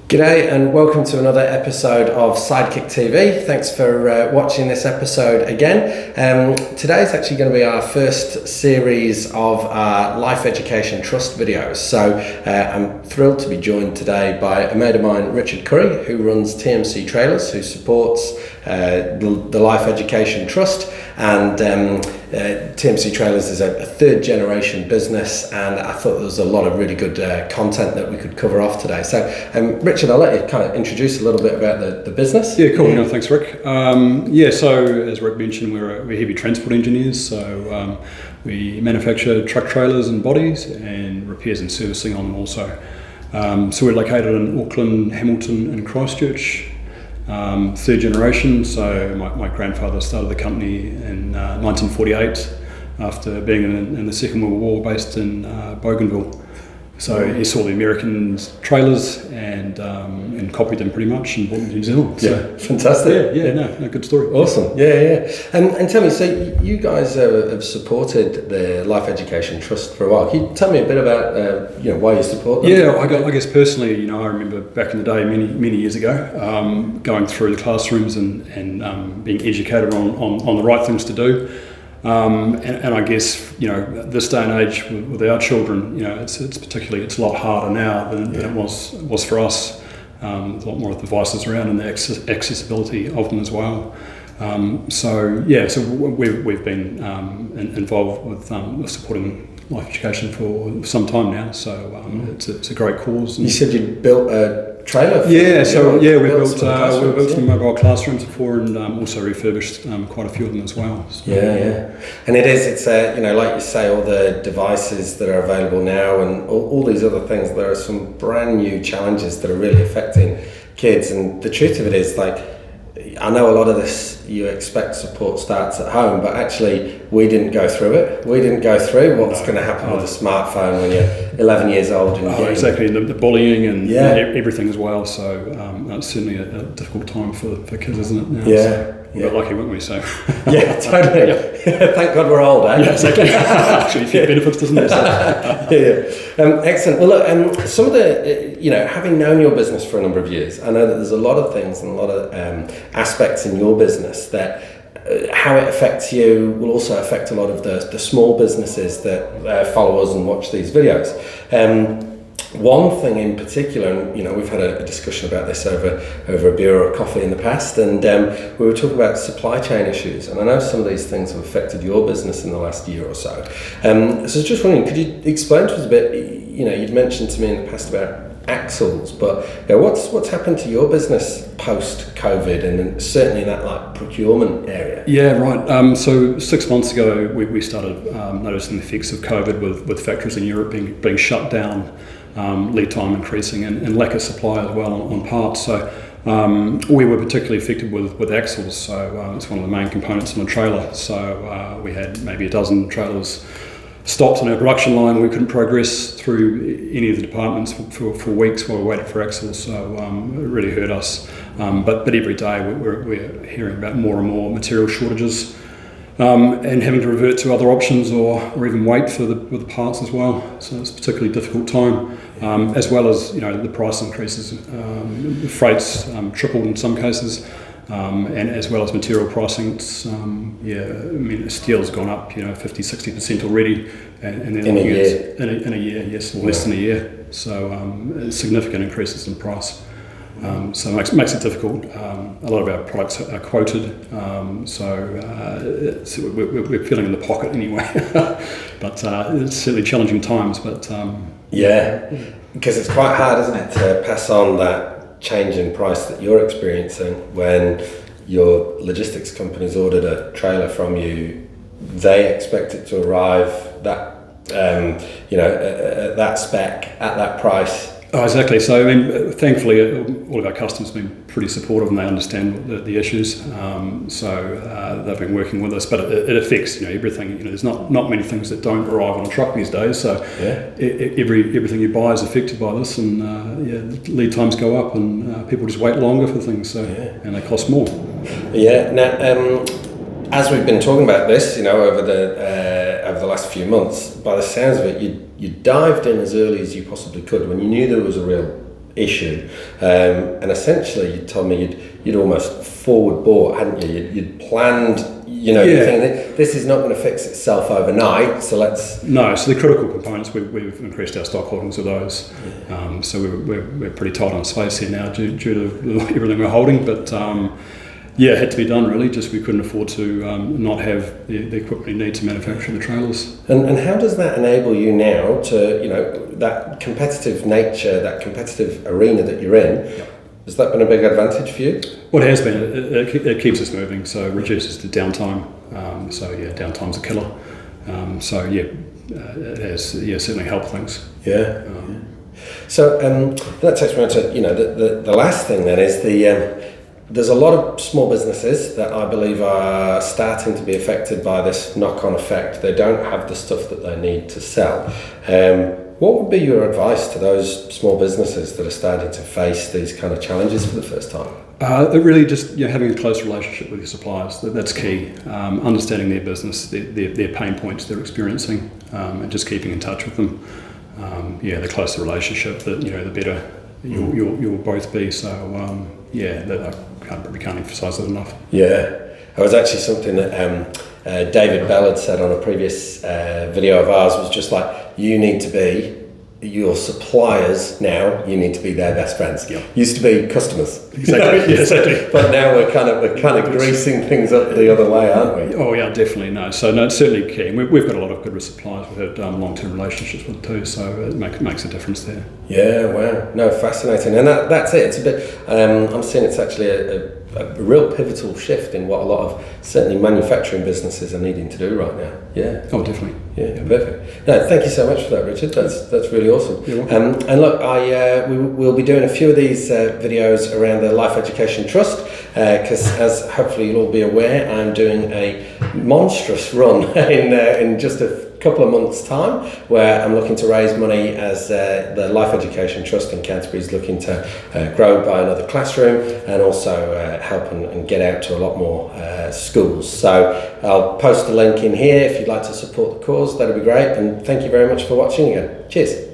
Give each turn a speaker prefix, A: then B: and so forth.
A: G'day and welcome to another episode of Sidekick TV. Thanks for watching this episode again. Today is actually going to be our first series of Life Education Trust videos. So I'm thrilled to be joined today by a mate of mine, Richard Currie, who runs TMC Trailers, who supports the Life Education Trust. And TMC Trailers is a third generation business, and I thought there was a lot of really good content that we could cover off today. So Richard, I'll let you kind of introduce a little bit about the business.
B: Yeah, cool. No, thanks, Rick. So as Rick mentioned, we're heavy transport engineers. So we manufacture truck trailers and bodies and repairs and servicing on them also. So we're located in Auckland, Hamilton and Christchurch. Third generation, so my grandfather started the company in 1948 after being in the Second World War, based in Bougainville. So he saw the American trailers and copied them pretty much and brought them to New Zealand. So,
A: yeah, fantastic.
B: No, good story.
A: Awesome. Yeah. And tell me, so you guys have supported the Life Education Trust for a while. Can you tell me a bit about why you support them?
B: Yeah, I guess personally, I remember back in the day, many years ago, going through the classrooms and being educated on the right things to do. And I guess this day and age with our children, it's a lot harder now than it was for us. There's a lot more devices around and the accessibility of them as well. So we've been involved with supporting life education for some time now. So it's a great cause.
A: You said you built a trailer?
B: We built some mobile classrooms before, and also refurbished quite a few of them as well. So,
A: and it's like you say, all the devices that are available now and all these other things. There are some brand new challenges that are really affecting kids, and the truth of it is, I know a lot of this, you expect support starts at home, but actually we didn't go through it. We didn't go through what's going to happen with a smartphone when you're 11 years old.
B: Exactly, the bullying and everything as well. So it's certainly a difficult time for kids, isn't it? Now?
A: Yeah.
B: We got lucky, weren't we? So
A: yeah, totally. Thank God we're old, eh?
B: Yeah, exactly. Actually, a few benefits, doesn't it? So.
A: Excellent. Well, look, some of the, having known your business for a number of years, I know that there's a lot of things and a lot of aspects in your business that how it affects you will also affect a lot of the small businesses that follow us and watch these videos. One thing in particular, and we've had a discussion about this over a beer or a coffee in the past, and we were talking about supply chain issues, and I know some of these things have affected your business in the last year or so. So I was just wondering, could you explain to us a bit? You'd mentioned to me in the past about axles, but what's happened to your business post COVID, and certainly in that procurement area?
B: Yeah, right. So 6 months ago, we started noticing the effects of COVID with factories in Europe being shut down. Lead time increasing and lack of supply as well on parts. So we were particularly affected with axles. So it's one of the main components in a trailer. So we had maybe a dozen trailers stopped on our production line. We couldn't progress through any of the departments for weeks while we waited for axles. So it really hurt us. But every day we're hearing about more and more material shortages. And having to revert to other options or even wait for the parts as well. So it's a particularly difficult time, as well as the price increases. Freight's tripled in some cases, and as well as material pricing. It's steel's gone up 50-60% already, and then
A: in a year.
B: In a year, yes, or less than a year. So significant increases in price. So it makes it difficult. A lot of our products are quoted, so we're feeling in the pocket anyway. But it's certainly challenging times. But
A: because it's quite hard, isn't it, to pass on that change in price that you're experiencing when your logistics company's ordered a trailer from you. They expect it to arrive at that spec at that price.
B: Oh, exactly. So, thankfully, all of our customers have been pretty supportive and they understand the issues. So they've been working with us, but it affects everything. There's not many things that don't arrive on a truck these days. So everything you buy is affected by this, and lead times go up, and people just wait longer for things. So and they cost more.
A: Yeah. Now, as we've been talking about this, over the last few months, by the sounds of it, you dived in as early as you possibly could when you knew there was a real issue, and essentially you told me you'd almost forward bought, hadn't you? You'd planned, you know, you're thinking that this is not going to fix itself overnight, so let's...
B: No, so the critical components, we've increased our stock holdings of those. So we're pretty tight on space here now due to everything we're holding, but it had to be done really, just we couldn't afford to not have the equipment we need to manufacture the trailers.
A: And how does that enable you now to, you know, that competitive nature, that competitive arena that you're in, has that been a big advantage for you?
B: Well, it has been. It keeps us moving, so it reduces the downtime. Downtime's a killer. It has certainly helped things.
A: So that takes me on to, you know, the last thing then is there's a lot of small businesses that I believe are starting to be affected by this knock-on effect. They don't have the stuff that they need to sell. What would be your advice to those small businesses that are starting to face these kind of challenges for the first time?
B: It really just having a close relationship with your suppliers, that's key. Understanding their business, their pain points they're experiencing, and just keeping in touch with them. The closer the relationship, the better you'll both be. So we can't emphasise that enough.
A: Yeah, it was actually something that David Bell had said on a previous video of ours, was just like, you need to be your suppliers now, you need to be their best friends. Used to be customers.
B: Exactly. Exactly.
A: But now we're kind of greasing things up the other way, aren't we?
B: Oh yeah, definitely. No, so no, it's certainly key. And we've got a lot of good suppliers. We've had long-term relationships with too, so it makes a difference there.
A: Yeah, wow, no, fascinating. And that's it. It's a bit. I'm seeing it's actually a real pivotal shift in what a lot of certainly manufacturing businesses are needing to do right now. Yeah.
B: Oh, definitely.
A: Yeah, perfect. No, thank you so much for that, Richard. That's really awesome.
B: You're welcome.
A: And look, we'll be doing a few of these videos around the Life Education Trust, because as hopefully you'll all be aware, I'm doing a monstrous run in just a couple of months' time, where I'm looking to raise money as the Life Education Trust in Canterbury is looking to grow by another classroom, and also help and get out to a lot more schools. So I'll post a link in here if you'd like to support the cause. That'd be great, and thank you very much for watching again. Cheers.